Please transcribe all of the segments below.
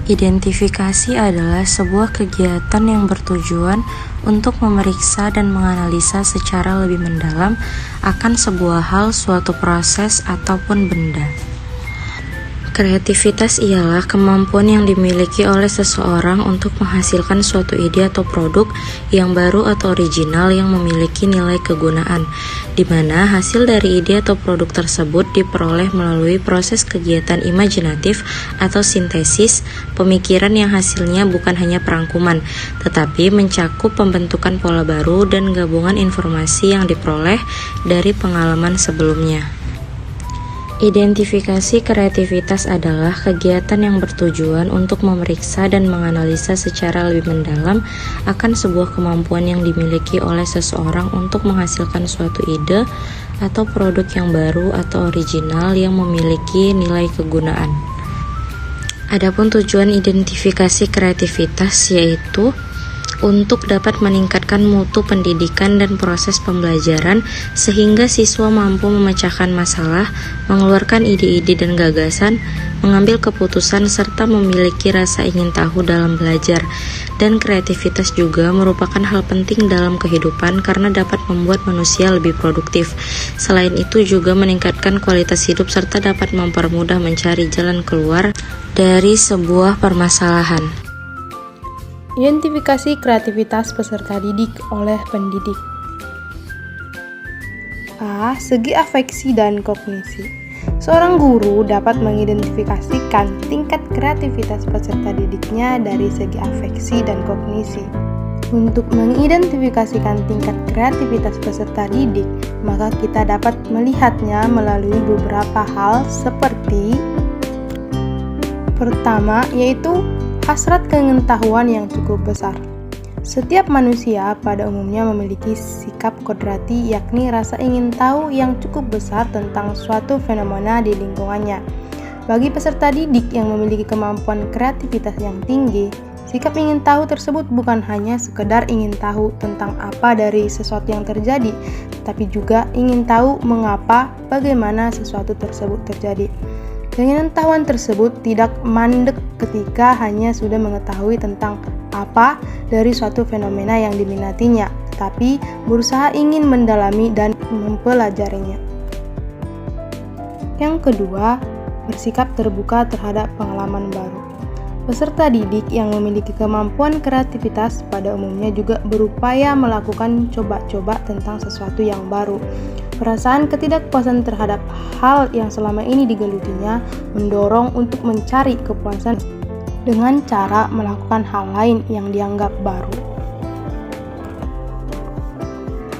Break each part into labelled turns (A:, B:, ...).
A: Identifikasi adalah sebuah kegiatan yang bertujuan untuk memeriksa dan menganalisa secara lebih mendalam akan sebuah hal, suatu proses, ataupun benda. Kreativitas ialah kemampuan yang dimiliki oleh seseorang untuk menghasilkan suatu ide atau produk yang baru atau original yang memiliki nilai kegunaan, di mana hasil dari ide atau produk tersebut diperoleh melalui proses kegiatan imajinatif atau sintesis, pemikiran yang hasilnya bukan hanya perangkuman, tetapi mencakup pembentukan pola baru dan gabungan informasi yang diperoleh dari pengalaman sebelumnya. Identifikasi kreativitas adalah kegiatan yang bertujuan untuk memeriksa dan menganalisa secara lebih mendalam akan sebuah kemampuan yang dimiliki oleh seseorang untuk menghasilkan suatu ide atau produk yang baru atau original yang memiliki nilai kegunaan. Adapun tujuan identifikasi kreativitas yaitu untuk dapat meningkatkan mutu pendidikan dan proses pembelajaran sehingga siswa mampu memecahkan masalah, mengeluarkan ide-ide dan gagasan, mengambil keputusan serta memiliki rasa ingin tahu dalam belajar. Dan kreativitas juga merupakan hal penting dalam kehidupan karena dapat membuat manusia lebih produktif. Selain itu juga meningkatkan kualitas hidup serta dapat mempermudah mencari jalan keluar dari sebuah permasalahan.
B: Identifikasi kreativitas peserta didik oleh pendidik. A. Segi afeksi dan kognisi. Seorang guru dapat mengidentifikasikan tingkat kreativitas peserta didiknya dari segi afeksi dan kognisi. Untuk mengidentifikasikan tingkat kreativitas peserta didik, maka kita dapat melihatnya melalui beberapa hal seperti pertama, yaitu hasrat pengetahuan yang cukup besar. Setiap manusia pada umumnya memiliki sikap kodrati, yakni rasa ingin tahu yang cukup besar tentang suatu fenomena di lingkungannya. Bagi peserta didik yang memiliki kemampuan kreativitas yang tinggi, sikap ingin tahu tersebut bukan hanya sekedar ingin tahu tentang apa dari sesuatu yang terjadi, tapi juga ingin tahu mengapa, bagaimana sesuatu tersebut terjadi. Keingintahuan tersebut tidak mandek ketika hanya sudah mengetahui tentang apa dari suatu fenomena yang diminatinya, tetapi berusaha ingin mendalami dan mempelajarinya. Yang kedua, bersikap terbuka terhadap pengalaman baru. Peserta didik yang memiliki kemampuan kreativitas pada umumnya juga berupaya melakukan coba-coba tentang sesuatu yang baru. Perasaan ketidakpuasan terhadap hal yang selama ini digelutinya mendorong untuk mencari kepuasan dengan cara melakukan hal lain yang dianggap baru.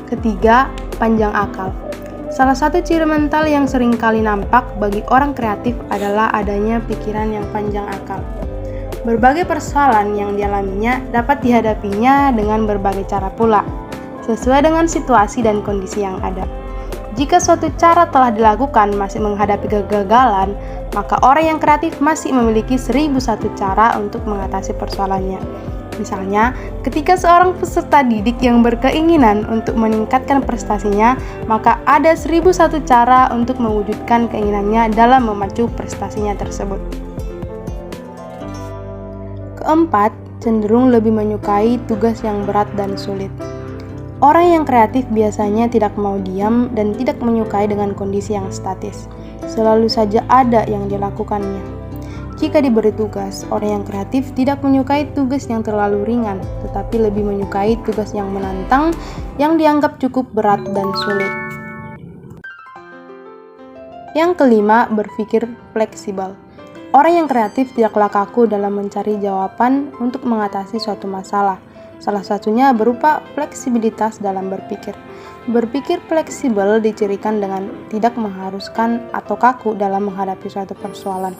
B: Ketiga, panjang akal. Salah satu ciri mental yang seringkali nampak bagi orang kreatif adalah adanya pikiran yang panjang akal. Berbagai persoalan yang dialaminya dapat dihadapinya dengan berbagai cara pula, sesuai dengan situasi dan kondisi yang ada. Jika suatu cara telah dilakukan masih menghadapi kegagalan, maka orang yang kreatif masih memiliki 1001 cara untuk mengatasi persoalannya. Misalnya, ketika seorang peserta didik yang berkeinginan untuk meningkatkan prestasinya, maka ada 1001 cara untuk mewujudkan keinginannya dalam memacu prestasinya tersebut. Keempat, cenderung lebih menyukai tugas yang berat dan sulit. Orang yang kreatif biasanya tidak mau diam dan tidak menyukai dengan kondisi yang statis. Selalu saja ada yang dilakukannya. Jika diberi tugas, orang yang kreatif tidak menyukai tugas yang terlalu ringan, tetapi lebih menyukai tugas yang menantang, yang dianggap cukup berat dan sulit. Yang kelima, berpikir fleksibel. Orang yang kreatif tidaklah kaku dalam mencari jawaban untuk mengatasi suatu masalah. Salah satunya berupa fleksibilitas dalam berpikir. Berpikir fleksibel dicirikan dengan tidak mengharuskan atau kaku dalam menghadapi suatu persoalan.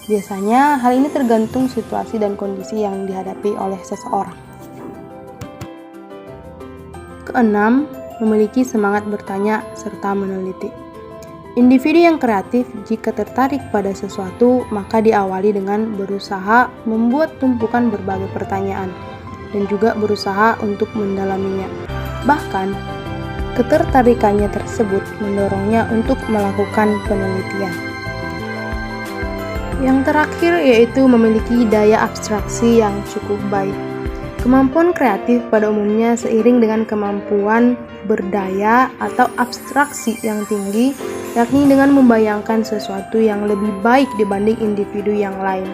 B: Biasanya hal ini tergantung situasi dan kondisi yang dihadapi oleh seseorang. Keenam, memiliki semangat bertanya serta meneliti. Individu yang kreatif jika tertarik pada sesuatu maka diawali dengan berusaha membuat tumpukan berbagai pertanyaan dan juga berusaha untuk mendalaminya. Bahkan, ketertarikannya tersebut mendorongnya untuk melakukan penelitian. Yang terakhir yaitu memiliki daya abstraksi yang cukup baik. Kemampuan kreatif pada umumnya seiring dengan kemampuan berdaya atau abstraksi yang tinggi, yakni dengan membayangkan sesuatu yang lebih baik dibanding individu yang lain.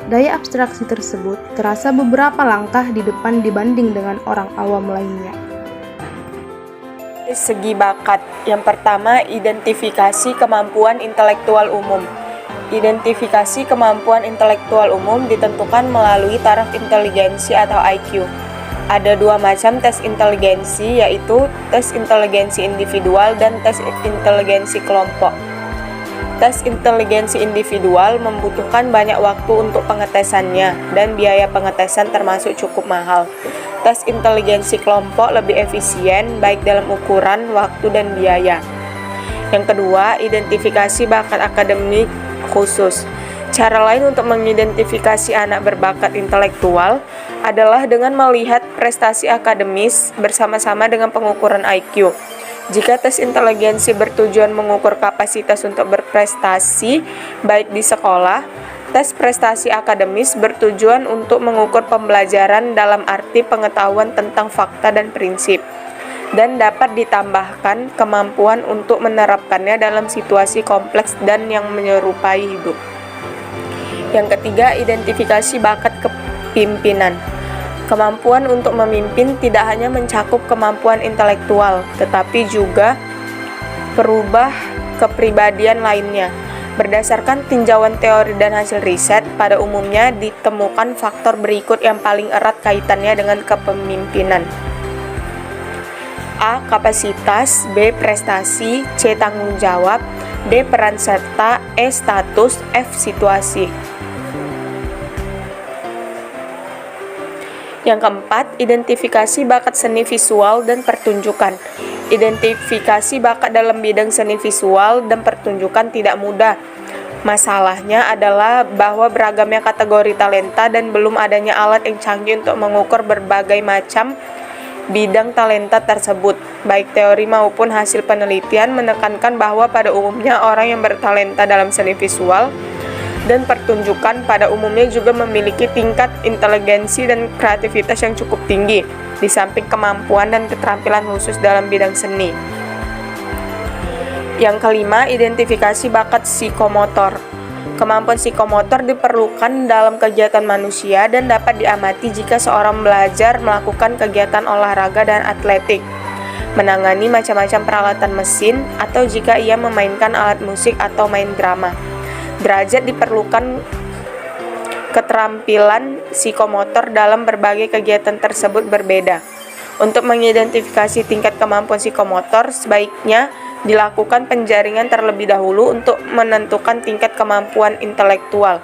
B: Daya abstraksi tersebut terasa beberapa langkah di depan dibanding dengan orang awam lainnya.
C: Segi bakat. Yang pertama, identifikasi kemampuan intelektual umum. Identifikasi kemampuan intelektual umum ditentukan melalui taraf inteligensi atau IQ. Ada dua macam tes inteligensi, yaitu tes inteligensi individual dan tes inteligensi kelompok. Tes inteligensi individual membutuhkan banyak waktu untuk pengetesannya, dan biaya pengetesan termasuk cukup mahal. Tes inteligensi kelompok lebih efisien, baik dalam ukuran, waktu, dan biaya. Yang kedua, identifikasi bakat akademik khusus. Cara lain untuk mengidentifikasi anak berbakat intelektual adalah dengan melihat prestasi akademis bersama-sama dengan pengukuran IQ. Jika tes inteligensi bertujuan mengukur kapasitas untuk berprestasi, baik di sekolah, tes prestasi akademis bertujuan untuk mengukur pembelajaran dalam arti pengetahuan tentang fakta dan prinsip, dan dapat ditambahkan kemampuan untuk menerapkannya dalam situasi kompleks dan yang menyerupai hidup. Yang ketiga, identifikasi bakat kepimpinan. Kemampuan untuk memimpin tidak hanya mencakup kemampuan intelektual, tetapi juga perubah kepribadian lainnya. Berdasarkan tinjauan teori dan hasil riset, pada umumnya ditemukan faktor berikut yang paling erat kaitannya dengan kepemimpinan. A. Kapasitas, B. Prestasi, C. Tanggung jawab, D. Peran serta, E. Status, F. Situasi. Yang keempat, identifikasi bakat seni visual dan pertunjukan. Identifikasi bakat dalam bidang seni visual dan pertunjukan tidak mudah. Masalahnya adalah bahwa beragamnya kategori talenta dan belum adanya alat yang canggih untuk mengukur berbagai macam bidang talenta tersebut. Baik teori maupun hasil penelitian menekankan bahwa pada umumnya orang yang bertalenta dalam seni visual dan pertunjukan pada umumnya juga memiliki tingkat inteligensi dan kreativitas yang cukup tinggi, di samping kemampuan dan keterampilan khusus dalam bidang seni. Yang kelima, identifikasi bakat psikomotor. Kemampuan psikomotor diperlukan dalam kegiatan manusia dan dapat diamati jika seorang belajar melakukan kegiatan olahraga dan atletik, menangani macam-macam peralatan mesin, atau jika ia memainkan alat musik atau main drama. Derajat diperlukan keterampilan psikomotor dalam berbagai kegiatan tersebut berbeda. Untuk mengidentifikasi tingkat kemampuan psikomotor, sebaiknya dilakukan penjaringan terlebih dahulu untuk menentukan tingkat kemampuan intelektual.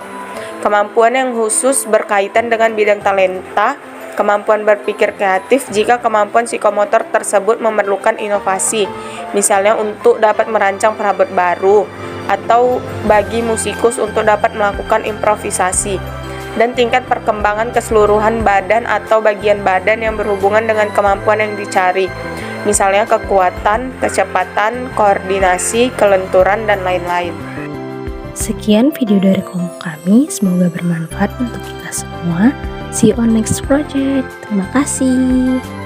C: Kemampuan yang khusus berkaitan dengan bidang talenta, kemampuan berpikir kreatif jika kemampuan psikomotor tersebut memerlukan inovasi, misalnya untuk dapat merancang perabot baru, atau bagi musikus untuk dapat melakukan improvisasi, dan tingkat perkembangan keseluruhan badan atau bagian badan yang berhubungan dengan kemampuan yang dicari, misalnya kekuatan, kecepatan, koordinasi, kelenturan, dan lain-lain.
A: Sekian video dari kelompok kami, semoga bermanfaat untuk kita semua. See you on next project. Terima kasih.